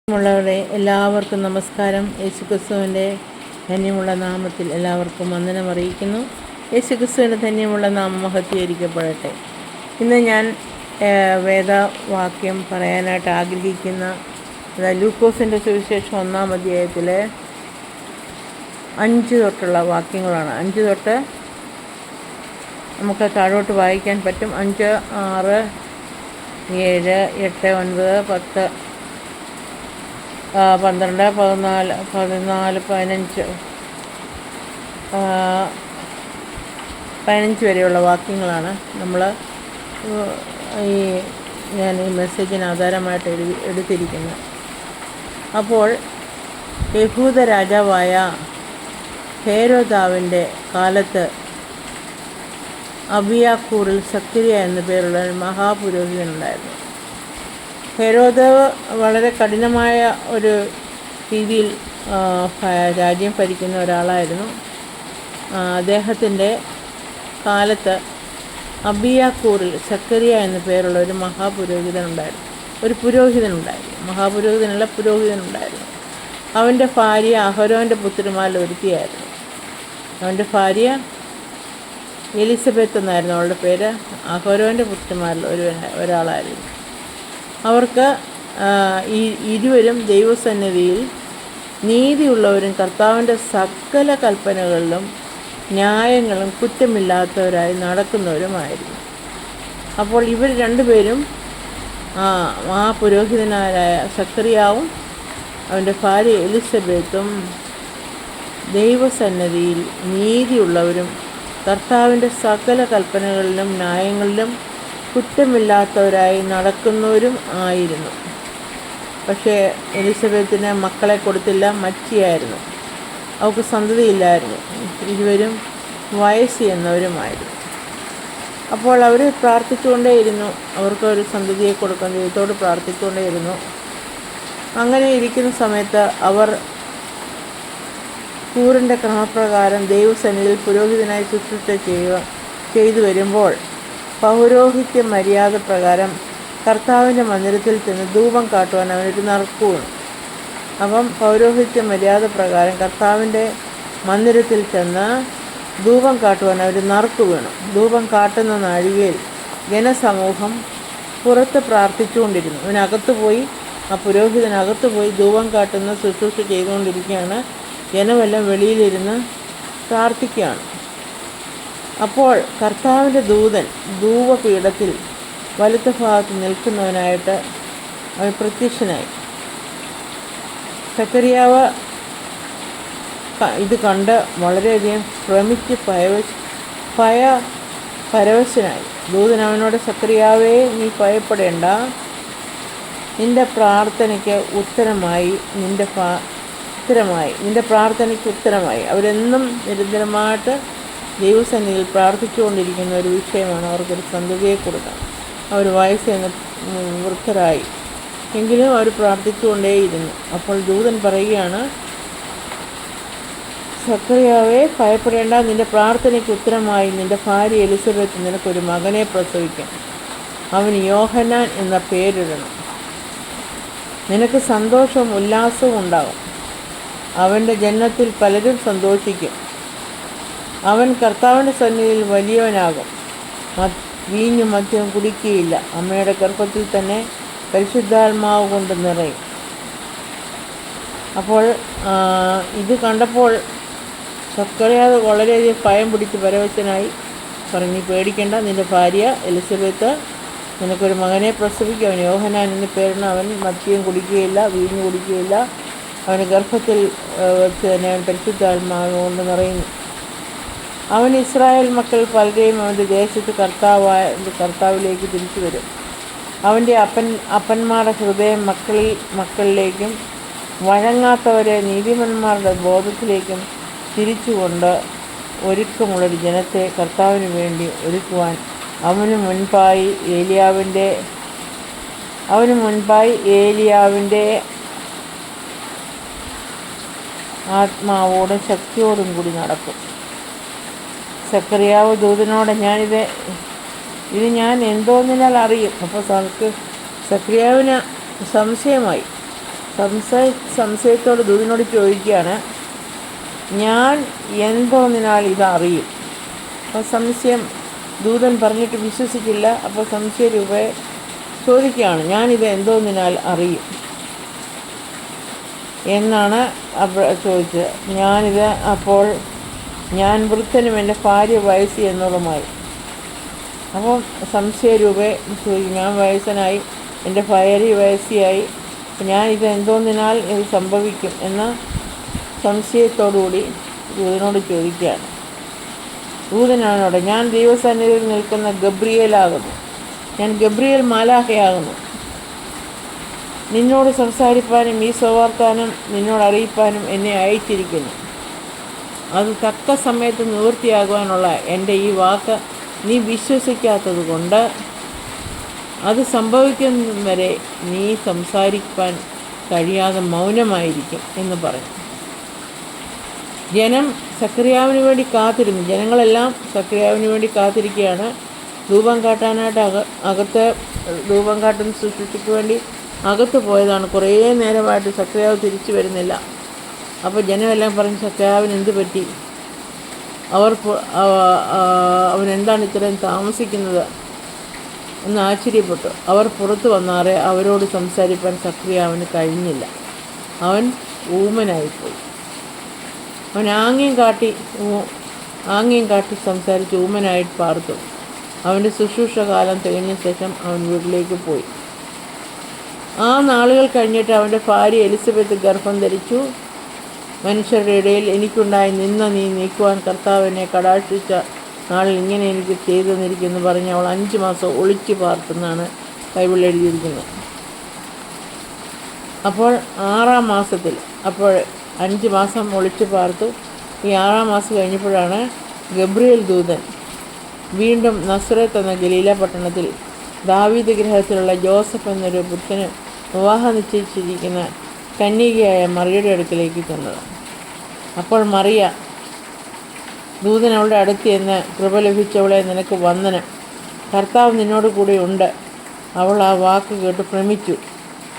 ഉള്ളവരെ എല്ലാവർക്കും നമസ്കാരം. യേശുക്രിസ്തുവിൻ്റെ ധന്യമുള്ള നാമത്തിൽ എല്ലാവർക്കും വന്ദനം അറിയിക്കുന്നു. യേശുക്രിസ്തുവിൻ്റെ ധന്യമുള്ള നാമം മഹത്വീകരിക്കപ്പെടട്ടെ. ഇന്ന് ഞാൻ വേദവാക്യം പറയാനായിട്ട് ആഗ്രഹിക്കുന്ന ലൂക്കോസിൻ്റെ സുവിശേഷം 1-ാം അധ്യായത്തിലെ 5 തൊട്ടുള്ള വാക്യങ്ങളാണ്. 5 തൊട്ട് നമുക്ക് താഴോട്ട് വായിക്കാൻ പറ്റും. 5, 6, 7, 8, 9, 10, 12, 14, 15 വരെയുള്ള വാക്യങ്ങളാണ് ഞാൻ ഈ മെസ്സേജിന് ആധാരമായിട്ട് എടുത്തിരിക്കുന്നത്. അപ്പോൾ യഹൂദ രാജാവായ ഹേരോദാവിൻ്റെ കാലത്ത് അബിയാക്കൂറിൽ സക്കരിയ എന്നു പേരുള്ള ഒരു മഹാപുരോഹിതനുണ്ടായിരുന്നു. ഹെരോദ് വളരെ കഠിനമായ ഒരു രീതിയിൽ രാജ്യം ഭരിക്കുന്ന ഒരാളായിരുന്നു. അദ്ദേഹത്തിൻ്റെ കാലത്ത് അബിയാക്കൂറിൽ സക്കരിയ എന്നു പേരുള്ള ഒരു പുരോഹിതനുണ്ടായിരുന്നു. അവൻ്റെ ഭാര്യ അഹരോൻ്റെ പുത്രിമാരിൽ ഒരുത്തിയായിരുന്നു. അവൻ്റെ ഭാര്യ എലിസബത്ത് എന്നായിരുന്നു അവളുടെ പേര്. അഹരോൻ്റെ പുത്രിമാരിൽ ഒരാളായിരുന്നു. അവർക്ക് ഇരുവരും ദൈവസന്നിധിയിൽ നീതിയുള്ളവരും കർത്താവിൻ്റെ സകല കൽപ്പനകളിലും ന്യായങ്ങളും കുറ്റമില്ലാത്തവരായി നടക്കുന്നവരുമായിരുന്നു. അപ്പോൾ ഇവർ രണ്ടുപേരും ആ പുരോഹിതനായ സക്കറിയാവും അവൻ്റെ ഭാര്യ എലിസബത്തും ദൈവസന്നിധിയിൽ നീതിയുള്ളവരും കർത്താവിൻ്റെ സകല കൽപ്പനകളിലും ന്യായങ്ങളിലും കുറ്റമില്ലാത്തവരായി നടക്കുന്നവരും ആയിരുന്നു. പക്ഷേ എലിസബത്തിന് മക്കളെ കൊടുത്തില്ല, മച്ചിയായിരുന്നു. അവൾക്ക് സന്തതിയില്ലായിരുന്നു. ഇരുവരും വയസ്സ് എന്നവരുമായിരുന്നു. അപ്പോൾ അവർ പ്രാർത്ഥിച്ചുകൊണ്ടേയിരുന്നു. അവർക്ക് ഒരു സന്തതിയെ കൊടുക്കാൻ ദൈവത്തോട് പ്രാർത്ഥിച്ചുകൊണ്ടേയിരുന്നു. അങ്ങനെ ഇരിക്കുന്ന സമയത്ത് അവർ കൂറിൻ്റെ ക്രമപ്രകാരം ദൈവസന്നിധിയിൽ പുരോഹിതനായി ശുശ്രൂഷ ചെയ്തു വരുമ്പോൾ പൗരോഹിത്യ മര്യാദ പ്രകാരം കർത്താവിൻ്റെ മന്ദിരത്തിൽ ചെന്ന് ധൂപം കാട്ടുവാൻ അവനൊരു നറുക്ക് വീണു. അപ്പം പൗരോഹിത്യ മര്യാദ പ്രകാരം കർത്താവിൻ്റെ മന്ദിരത്തിൽ ചെന്ന് ധൂപം കാട്ടുവാൻ അവർ നറുക്ക് വീണു. ധൂപം കാട്ടുന്ന നാഴികയിൽ ജനസമൂഹം പുറത്ത് പ്രാർത്ഥിച്ചുകൊണ്ടിരുന്നു. ആ പുരോഹിതനകത്ത് പോയി ധൂപം കാട്ടുന്ന ശുശ്രൂഷ ചെയ്തുകൊണ്ടിരിക്കുകയാണ്. ജനമെല്ലാം വെളിയിലിരുന്ന് പ്രാർത്ഥിക്കുകയാണ്. അപ്പോൾ കർത്താവിൻ്റെ ദൂതൻ ധൂപപീഠത്തിൽ വലത്തെ ഭാഗത്ത് നിൽക്കുന്നവനായിട്ട് അവൻ പ്രത്യക്ഷനായി. സക്കറിയാവ് ഇത് കണ്ട് വളരെയധികം ഭ്രമിച്ച് പരവശനായി. ദൂതൻ അവനോട്, സക്കറിയാവേ, നീ ഭയപ്പെടേണ്ട, നിന്റെ പ്രാർത്ഥനയ്ക്ക് ഉത്തരമായി. അവരെന്നും നിരന്തരമായിട്ട് ദൈവസന്നിധിയിൽ പ്രാർത്ഥിച്ചുകൊണ്ടിരിക്കുന്ന ഒരു വിഷയമാണ് അവർക്കൊരു സന്തതിയെ കൊടുക്കാൻ. അവർ വയസ്സെന്ന് വൃദ്ധരായി, എങ്കിലും അവർ പ്രാർത്ഥിച്ചുകൊണ്ടേയിരുന്നു. അപ്പോൾ ദൂതൻ പറയുകയാണ്, സക്കറിയാവേ, ഭയപ്പെടേണ്ട, നിന്റെ പ്രാർത്ഥനയ്ക്ക് ഉത്തരമായി നിന്റെ ഭാര്യ എലിസബത്ത് നിനക്കൊരു മകനെ പ്രസവിക്കും. അവന് യോഹന്നാൻ എന്ന പേരിടണം. നിനക്ക് സന്തോഷവും ഉല്ലാസവും ഉണ്ടാകും. അവൻ്റെ ജനനത്തിൽ പലരും സന്തോഷിക്കും. അവൻ കർത്താവിൻ്റെ സന്നിധിയിൽ വലിയവനാകും. വീഞ്ഞും മദ്യവും കുടിക്കുകയില്ല. അമ്മയുടെ ഗർഭത്തിൽ തന്നെ പരിശുദ്ധാത്മാവ് കൊണ്ട് നിറയും. അപ്പോൾ ഇത് കണ്ടപ്പോൾ സക്കറിയാവ് വളരെയധികം ഭയം പിടിച്ച് പരവശനായി പറഞ്ഞു, പേടിക്കേണ്ട, നിൻ്റെ ഭാര്യ എലിസബത്ത് നിനക്കൊരു മകനെ പ്രസവിക്കും. അവൻ യോഹന്നാൻ എന്ന് പേരിടണം. അവൻ മദ്യം കുടിക്കുകയില്ല, വീഞ്ഞ് കുടിക്കുകയില്ല. അവന് ഗർഭത്തിൽ വെച്ച് തന്നെ അവൻ പരിശുദ്ധാത്മാവ് കൊണ്ട് നിറയുന്നു. അവൻ ഇസ്രായേൽ മക്കൾ പലരെയും അവൻ്റെ ദേശത്ത് കർത്താവിലേക്ക് തിരിച്ചു വരും. അവൻ്റെ അപ്പന്മാരുടെ ഹൃദയം മക്കളിലേക്കും വഴങ്ങാത്തവരെ നീതിമാന്മാരുടെ ബോധത്തിലേക്കും തിരിച്ചുകൊണ്ട് ഒരുക്കമുള്ളൊരു ജനത്തെ കർത്താവിന് വേണ്ടി ഒരുക്കുവാൻ അവന് മുൻപായി ഏലിയാവിൻ്റെ ആത്മാവോടും ശക്തിയോടും കൂടി നടക്കും. സക്കറിയാവ് ദൂതനോട്, ഇത് ഞാൻ എന്തോന്നിനാൽ അറിയും. അപ്പോൾ സക്കറിയാവിന് സംശയമായി. സംശയത്തോട് ദൂതനോട് ചോദിക്കുകയാണ്, ഞാൻ എന്തോന്നിനാൽ ഇതറിയും? അപ്പോൾ സംശയം, ദൂതൻ പറഞ്ഞിട്ട് വിശ്വസിച്ചില്ല. അപ്പോൾ സംശയരൂപയെ ചോദിക്കുകയാണ്, ഞാനിത് എന്തോന്നിനാൽ അറിയും എന്നാണ് ചോദിച്ചത്. അപ്പോൾ ഞാൻ വൃദ്ധനും എൻ്റെ ഭാര്യ വയസ്സ് എന്നോളുമായി. അപ്പം സംശയരൂപയെ ചോദിക്കും, ഞാൻ വയസ്സനായി, എൻ്റെ ഭാര്യ വയസ്സിയായി, ഞാനിത് എന്തോന്നിനാൽ ഇത് സംഭവിക്കും എന്ന് സംശയത്തോടുകൂടി ദൂതനോട് ചോദിക്കുകയാണ്. ദൂതനാണോടെ, ഞാൻ ദൈവസന്നിധിയിൽ നിൽക്കുന്ന ഗബ്രിയേലാകുന്നു, ഞാൻ ഗബ്രിയേൽ മാലാഖയാകുന്നു, നിന്നോട് സംസാരിപ്പാനും ഈ സുവാർത്താനം നിന്നോട് അറിയിപ്പാനും എന്നെ അയച്ചിരിക്കുന്നു. അത് തക്ക സമയത്ത് നിവൃത്തിയാകുവാനുള്ള എൻ്റെ ഈ വാക്ക് നീ വിശ്വസിക്കാത്തത് കൊണ്ട് അത് സംഭവിക്കുന്നതും വരെ നീ സംസാരിക്കാൻ കഴിയാതെ മൗനമായിരിക്കും എന്ന് പറഞ്ഞു. ജനം സക്കറിയാവിന് വേണ്ടി കാത്തിരുന്നു. ജനങ്ങളെല്ലാം സക്കറിയാവിന് വേണ്ടി കാത്തിരിക്കുകയാണ്. ധൂപം കാട്ടാനായിട്ട് ധൂപം കാട്ടുന്ന ശുശ്രൂഷയ്ക്ക് വേണ്ടി അകത്ത് പോയതാണ്. കുറേ നേരമായിട്ട് സക്കറിയാവ് തിരിച്ചു വരുന്നില്ല. അപ്പോൾ ജനമെല്ലാം പറഞ്ഞ്, സക്കറിയാവിന് എന്ത് പറ്റി? അവനെന്താണ് ഇത്രയും താമസിക്കുന്നത് എന്ന് ആശ്ചര്യപ്പെട്ടു. അവർ പുറത്ത് വന്നാറെ അവരോട് സംസാരിപ്പാൻ സക്കറിയാവിന് കഴിഞ്ഞില്ല. അവൻ ഊമനായിപ്പോയി. അവൻ ആംഗ്യം കാട്ടി സംസാരിച്ച് ഊമനായിട്ട് പാർത്തു. അവൻ്റെ ശുശ്രൂഷ കാലം തികഞ്ഞ ശേഷം അവൻ വീട്ടിലേക്ക് പോയി. ആ നാളുകൾ കഴിഞ്ഞിട്ട് അവൻ്റെ ഭാര്യ എലിസബത്ത് ഗർഭം ധരിച്ചു. മനുഷ്യരുടെ ഇടയിൽ എനിക്കുണ്ടായി നിന്ന നീ നീക്കുവാൻ കർത്താവ് എന്നെ കടാക്ഷിച്ച നാളിൽ ഇങ്ങനെ എനിക്ക് ചെയ്തു തന്നിരിക്കുന്നു പറഞ്ഞ് അവൾ 5 മാസം ഒളിച്ചു പാർത്തെന്നാണ് ബൈബിളിൽ എഴുതിയിരിക്കുന്നത്. അപ്പോൾ 6-ാം മാസത്തിൽ 5 മാസം ഒളിച്ചു പാർത്തു. ഈ 6-ാം മാസം കഴിഞ്ഞപ്പോഴാണ് ഗബ്രിയേൽ ദൂതൻ വീണ്ടും നസ്രത്ത് എന്ന ഗലീല പട്ടണത്തിൽ ദാവീദ് ഗൃഹത്തിലുള്ള ജോസഫ് എന്നൊരു പുരുഷന് വിവാഹം നിശ്ചയിച്ചിരിക്കുന്ന കന്യകയായ മറിയയുടെ അടുക്കലേക്ക് ചെന്നത്. അപ്പോൾ മറിയ ദൂതൻ അവളുടെ അടുത്ത് എന്ന്, കൃപ ലഭിച്ചവളെ നിനക്ക് വന്ദനം, കർത്താവ് നിന്നോട് കൂടെ ഉണ്ട്. അവൾ ആ വാക്ക് കേട്ട് ഭ്രമിച്ചു.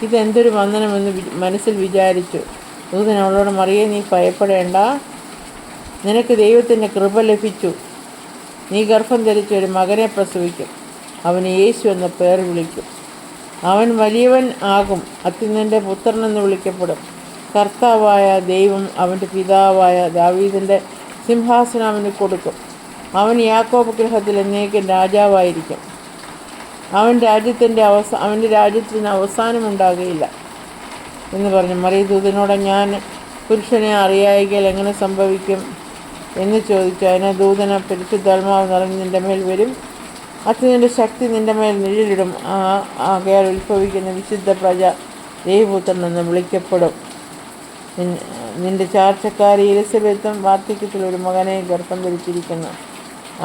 ഇതെന്തൊരു വന്ദനമെന്ന് മനസ്സിൽ വിചാരിച്ചു. ദൂതൻ അവളോട്, മറിയെ നീ ഭയപ്പെടേണ്ട, നിനക്ക് ദൈവത്തിൻ്റെ കൃപ ലഭിച്ചു. നീ ഗർഭം ധരിച്ച് ഒരു മകനെ പ്രസവിക്കും, അവന് യേശു എന്ന പേർ വിളിക്കും. അവൻ വലിയവൻ ആകും, അത്യുന്നതൻ്റെ പുത്രനെന്ന് വിളിക്കപ്പെടും. കർത്താവായ ദൈവം അവൻ്റെ പിതാവായ ദാവീദിൻ്റെ സിംഹാസനം അവന് കൊടുക്കും. അവൻ യാക്കോബ് ഗൃഹത്തിൽ എന്നേക്കും രാജാവായിരിക്കും. അവൻ്റെ രാജ്യത്തിന് അവസാനമുണ്ടാകുകയില്ല എന്ന് പറഞ്ഞു. മറിയ ദൂതനോട്, ഞാൻ പുരുഷനെ അറിയായികയാൽ എങ്ങനെ സംഭവിക്കും എന്ന് ചോദിച്ചു. അതിന് ദൂതന, പരിശുദ്ധാത്മാവ് നിറഞ്ഞ് നിൻ്റെ മേൽ വരും, അത്യുന്നതൻ്റെ ശക്തി നിൻ്റെ മേൽ നിഴലിടും. ആകയാൽ ഉത്ഭവിക്കുന്ന വിശുദ്ധ പ്രജ ദൈവപുത്രൻ എന്ന് വിളിക്കപ്പെടും. നിൻ്റെ ചാർച്ചക്കാരി എലിസബത്തും വാർദ്ധക്യത്തിൽ ഒരു മകനെ ഗർഭം ധരിച്ചിരിക്കുന്നു.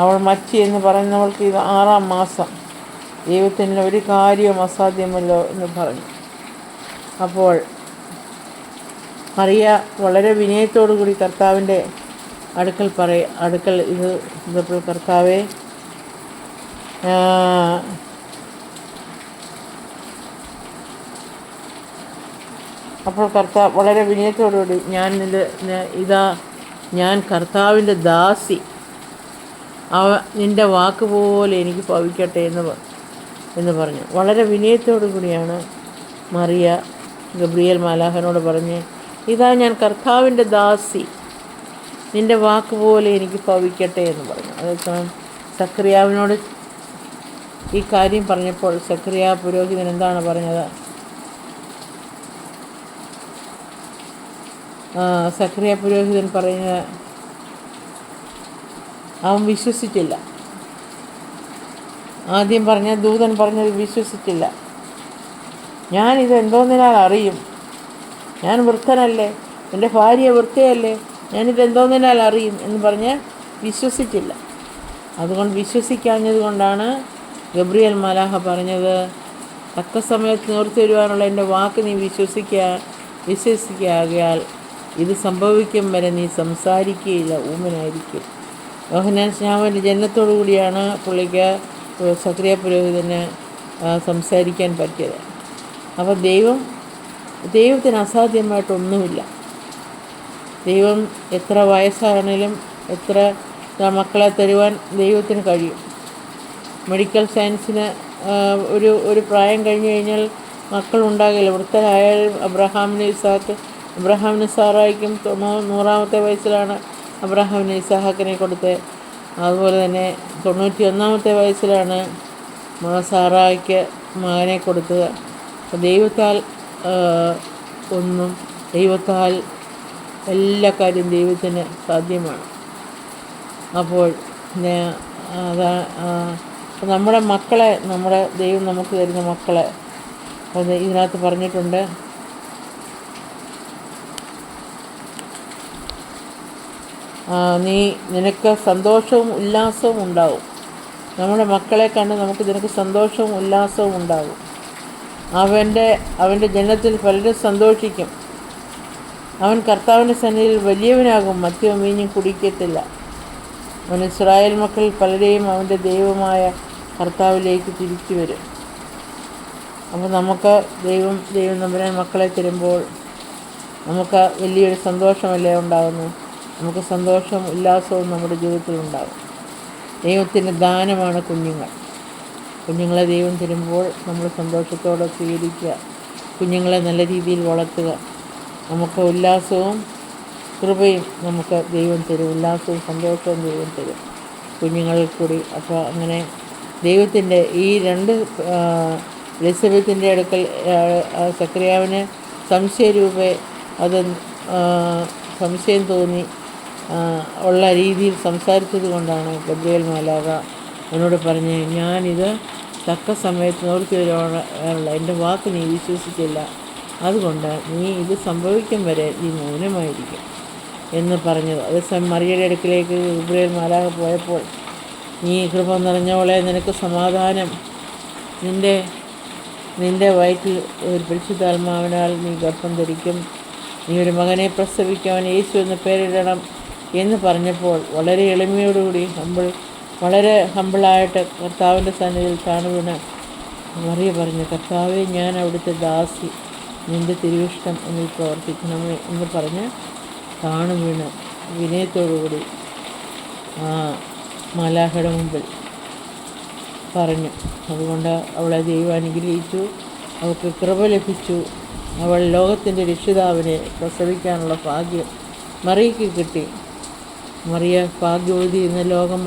അവൾ മച്ചി എന്ന് പറയുന്നവൾക്ക് ഇത് 6-ാം മാസം. ദൈവത്തിന് ഒരു കാര്യവും അസാധ്യമല്ലോ എന്ന് പറഞ്ഞു. അപ്പോൾ മറിയ വളരെ വിനയത്തോടു കൂടി കർത്താവിൻ്റെ അടുക്കൽ ഇതപ്പോൾ കർത്താവെ, അപ്പോൾ കർത്താവ് വളരെ വിനയത്തോടുകൂടി, ഞാൻ കർത്താവിൻ്റെ ദാസി, നിൻ്റെ വാക്ക് പോലെ എനിക്ക് ഭവിക്കട്ടെ എന്ന് പറഞ്ഞു. വളരെ വിനയത്തോടു കൂടിയാണ് മറിയ ഗബ്രിയേൽ മാലാഖനോട് പറഞ്ഞ്, ഇതാ ഞാൻ കർത്താവിൻ്റെ ദാസി, നിൻ്റെ വാക്ക് പോലെ എനിക്ക് ഭവിക്കട്ടെ എന്ന് പറഞ്ഞു. അതേസമയം സക്കറിയാവിനോട് ഈ കാര്യം പറഞ്ഞപ്പോൾ സക്കറിയ പുരോഹിതൻ എന്താണ് പറഞ്ഞത്? സക്കറിയ പുരോഹിതൻ പറയുന്നത്, അവൻ വിശ്വസിച്ചില്ല. ആദ്യം ദൂതൻ പറഞ്ഞത് വിശ്വസിച്ചില്ല. ഞാനിത് എന്തോന്നിനാൽ അറിയും? ഞാൻ വൃദ്ധനല്ലേ, എൻ്റെ ഭാര്യ വൃദ്ധയല്ലേ, ഞാനിത് എന്തോന്നിനാൽ അറിയും എന്ന് പറഞ്ഞ് വിശ്വസിച്ചില്ല. അതുകൊണ്ട് വിശ്വസിക്കാഞ്ഞത് കൊണ്ടാണ് ഗബ്രിയേൽ മാലാഖ പറഞ്ഞത്, തക്ക സമയത്ത് നിവർത്തി വരുവാനുള്ള എൻ്റെ വാക്ക് നീ വിശ്വസിക്കാകയാൽ ഇത് സംഭവിക്കും വരെ നീ സംസാരിക്കുകയില്ല, ഊമനായിരിക്കും. യോഹന്നാൻ സ്നാപകൻ്റെ ജനനത്തോടു കൂടിയാണ് പുള്ളിക്ക് സക്കറിയ പുരോഹിതന് സംസാരിക്കാൻ പറ്റിയത്. അപ്പോൾ ദൈവം ദൈവത്തിന് അസാധ്യമായിട്ടൊന്നുമില്ല. ദൈവം എത്ര വയസ്സാണെങ്കിലും എത്ര മക്കളെ തരുവാൻ ദൈവത്തിന് കഴിയും. മെഡിക്കൽ സയൻസിന് ഒരു പ്രായം കഴിഞ്ഞ് കഴിഞ്ഞാൽ മക്കളുണ്ടാകില്ല. വൃദ്ധരായാലും അബ്രഹാമിന് സാറായിക്കും 100-ാമത്തെ വയസ്സിലാണ് അബ്രഹാമിന് ഇസാഹാക്കിനെ കൊടുത്തത്. അതുപോലെ തന്നെ 91-ാമത്തെ വയസ്സിലാണ് സാറായ്ക്ക് മകനെ കൊടുത്തത്. ദൈവത്താൽ ദൈവത്താൽ എല്ലാ കാര്യം ദൈവത്തിന് സാധ്യമാണ്. അപ്പോൾ നമ്മുടെ മക്കളെ, നമ്മുടെ ദൈവം നമുക്ക് തരുന്ന മക്കളെ ഇതിനകത്ത് പറഞ്ഞിട്ടുണ്ട്. നിനക്ക് സന്തോഷവും ഉല്ലാസവും ഉണ്ടാവും. നമ്മുടെ മക്കളെ കണ്ട് നിനക്ക് സന്തോഷവും ഉല്ലാസവും ഉണ്ടാകും. അവൻ്റെ ജനനത്തിൽ പലരും സന്തോഷിക്കും. അവൻ കർത്താവിൻ്റെ സന്നിധിയിൽ വലിയവനാകും, മദ്യവും വീഞ്ഞും കുടിക്കത്തില്ല. അവൻ ഇസ്രായേൽ മക്കളിൽ പലരെയും അവൻ്റെ ദൈവമായ കർത്താവിലേക്ക് തിരിച്ചു വരും. അപ്പോൾ നമുക്ക് ദൈവം തമ്പുരാൻ മക്കളെ തരുമ്പോൾ നമുക്ക് വലിയൊരു സന്തോഷമല്ലേ ഉണ്ടാകുന്നു. നമുക്ക് സന്തോഷവും ഉല്ലാസവും നമ്മുടെ ജീവിതത്തിൽ ഉണ്ടാകും. ദൈവത്തിൻ്റെ ദാനമാണ് കുഞ്ഞുങ്ങളെ ദൈവം തരുമ്പോൾ നമ്മൾ സന്തോഷത്തോടെ സ്വീകരിക്കുക. കുഞ്ഞുങ്ങളെ നല്ല രീതിയിൽ വളർത്തുക. നമുക്ക് ഉല്ലാസവും കൃപയും നമുക്ക് ദൈവം തരും. ഉല്ലാസവും സന്തോഷവും ദൈവം തരും കുഞ്ഞുങ്ങളിൽ കൂടി. അപ്പോൾ അങ്ങനെ ദൈവത്തിൻ്റെ ഈ രണ്ട് എലിസബത്തിൻ്റെ അടുക്കൽ സക്കറിയാവിന് സംശയം തോന്നി ഉള്ള രീതിയിൽ സംസാരിച്ചത് കൊണ്ടാണ് ഗബ്രിയേൽ മാലാഖ എന്നോട് പറഞ്ഞ്, ഞാനിത് തക്ക സമയത്ത് നോക്കി വരാനുള്ള എൻ്റെ വാക്ക് നീ വിശ്വസിച്ചില്ല, അതുകൊണ്ട് നീ ഇത് സംഭവിക്കും വരെ നീ മൗനമായിരിക്കും എന്ന് പറഞ്ഞത്. അതേസമയം മറിയയുടെ അടുക്കിലേക്ക് ഗബ്രിയേൽ മാലാഖ പോയപ്പോൾ, നീ കൃപ നിറഞ്ഞവളെ, നിനക്ക് സമാധാനം, നിൻ്റെ വയറ്റിൽ ഒരു പരിശുദ്ധാത്മാവിനാൽ നീ ഗർഭം ധരിക്കും, നീ ഒരു മകനെ പ്രസവിക്കാൻ യേശു എന്ന് പേരിടണം എന്ന് പറഞ്ഞപ്പോൾ വളരെ എളിമയോടുകൂടി വളരെ ഹമ്പിളായിട്ട് കർത്താവിൻ്റെ സന്നിധിയിൽ താണുവീണ് മറിയ പറഞ്ഞു, കർത്താവേ, ഞാൻ അവിടുത്തെ ദാസി, നിൻ്റെ തിരുവിഷ്ടം എന്നിൽ പ്രവർത്തിക്കണമേ എന്ന് പറഞ്ഞ് താണുവീണ് വിനയത്തോടുകൂടി മാലാഖയുടെ മുമ്പിൽ പറഞ്ഞു. അതുകൊണ്ട് അവളെ ദൈവം അനുഗ്രഹിച്ചു, അവൾക്ക് കൃപ ലഭിച്ചു. അവൾ ലോകത്തിൻ്റെ രക്ഷിതാവിനെ പ്രസവിക്കാനുള്ള ഭാഗ്യം മറിയയ്ക്ക് കിട്ടി. മറിയ ഭാഗ്യവതി എന്ന് ലോകം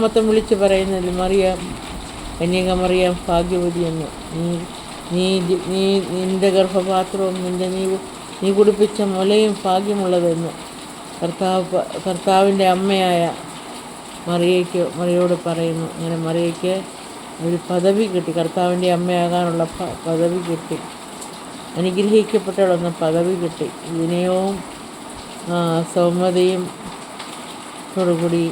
മൊത്തം വിളിച്ച് പറയുന്നതിൽ കന്യക മറിയം ഭാഗ്യവതി എന്ന്. നിൻ്റെ ഗർഭപാത്രവും നീ കുടിപ്പിച്ച മുലയും ഭാഗ്യമുള്ളതെന്ന് കർത്താവിൻ്റെ അമ്മയായ മറിയോട് പറയുന്നു. അങ്ങനെ മറിയയ്ക്ക് ഒരു പദവി കിട്ടി, കർത്താവിൻ്റെ അമ്മയാകാനുള്ള പദവി കിട്ടി, അനുഗ്രഹിക്കപ്പെട്ടവളെന്ന പദവി കിട്ടി. വിനയവും സൗമ്യതയും ോടുകൂടി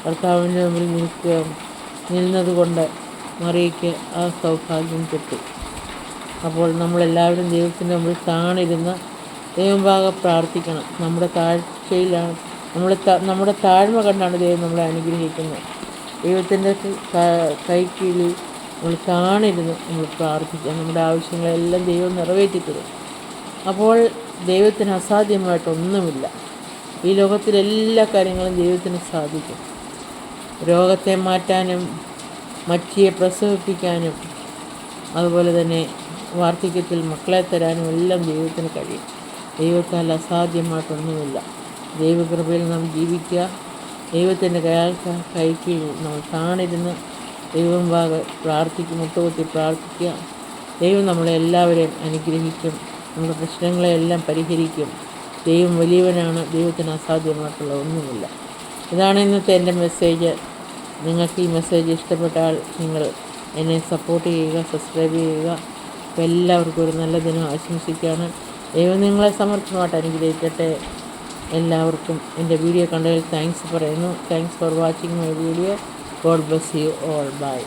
കർത്താവിൻ്റെ മുമ്പിൽ നിന്നതുകൊണ്ട് മറിയയ്ക്ക് ആ സൗഭാഗ്യം കിട്ടി. അപ്പോൾ നമ്മളെല്ലാവരും ദൈവത്തിൻ്റെ മുമ്പിൽ താണിരുന്ന് ദൈവഭാഗം പ്രാർത്ഥിക്കണം. നമ്മുടെ താഴ്ചയിലാണ്, നമ്മുടെ താഴ്മ കണ്ടാണ് ദൈവം നമ്മളെ അനുഗ്രഹിക്കുന്നത്. ദൈവത്തിൻ്റെ കൈക്കീഴിൽ നമ്മൾ താണിരുന്ന് നമ്മൾ പ്രാർത്ഥിക്കുക. നമ്മുടെ ആവശ്യങ്ങളെല്ലാം ദൈവം നിറവേറ്റിത്തരും. അപ്പോൾ ദൈവത്തിന് അസാധ്യമായിട്ടൊന്നുമില്ല. ഈ ലോകത്തിലെല്ലാ കാര്യങ്ങളും ദൈവത്തിന് സാധിക്കും. രോഗത്തെ മാറ്റാനും മച്ചിയെ പ്രസവിപ്പിക്കാനും അതുപോലെ തന്നെ വാർദ്ധക്യത്തിൽ മക്കളെ തരാനും എല്ലാം ദൈവത്തിന് കഴിയും. ദൈവത്താൽ അസാധ്യമായിട്ടൊന്നുമില്ല. ദൈവകൃപയിൽ നാം ജീവിക്കുക. ദൈവത്തിൻ്റെ കൈക്കീഴിൽ നമ്മൾ താണിരുന്ന് ദൈവം മുട്ടുകുത്തി പ്രാർത്ഥിക്കുക. ദൈവം നമ്മളെ എല്ലാവരെയും അനുഗ്രഹിക്കും. നമ്മുടെ പ്രശ്നങ്ങളെല്ലാം പരിഹരിക്കും. ദൈവം വലിയവനാണ്. ദൈവത്തിന് അസാധ്യമായിട്ടുള്ള ഒന്നുമില്ല. ഇതാണ് ഇന്നത്തെ എൻ്റെ മെസ്സേജ്. നിങ്ങൾക്ക് ഈ മെസ്സേജ് ഇഷ്ടപ്പെട്ടാൽ നിങ്ങൾ എന്നെ സപ്പോർട്ട് ചെയ്യുക, സബ്സ്ക്രൈബ് ചെയ്യുക. അപ്പോൾ എല്ലാവർക്കും ഒരു നല്ല ദിനം ആശംസിക്കുകയാണ്. ദൈവം നിങ്ങളെ സമർത്ഥമായിട്ട് അനുഗ്രഹിക്കട്ടെ. എല്ലാവർക്കും എൻ്റെ വീഡിയോ കണ്ടതിൽ താങ്ക്സ് പറയുന്നു. Thanks for watching my video. God bless you all. By.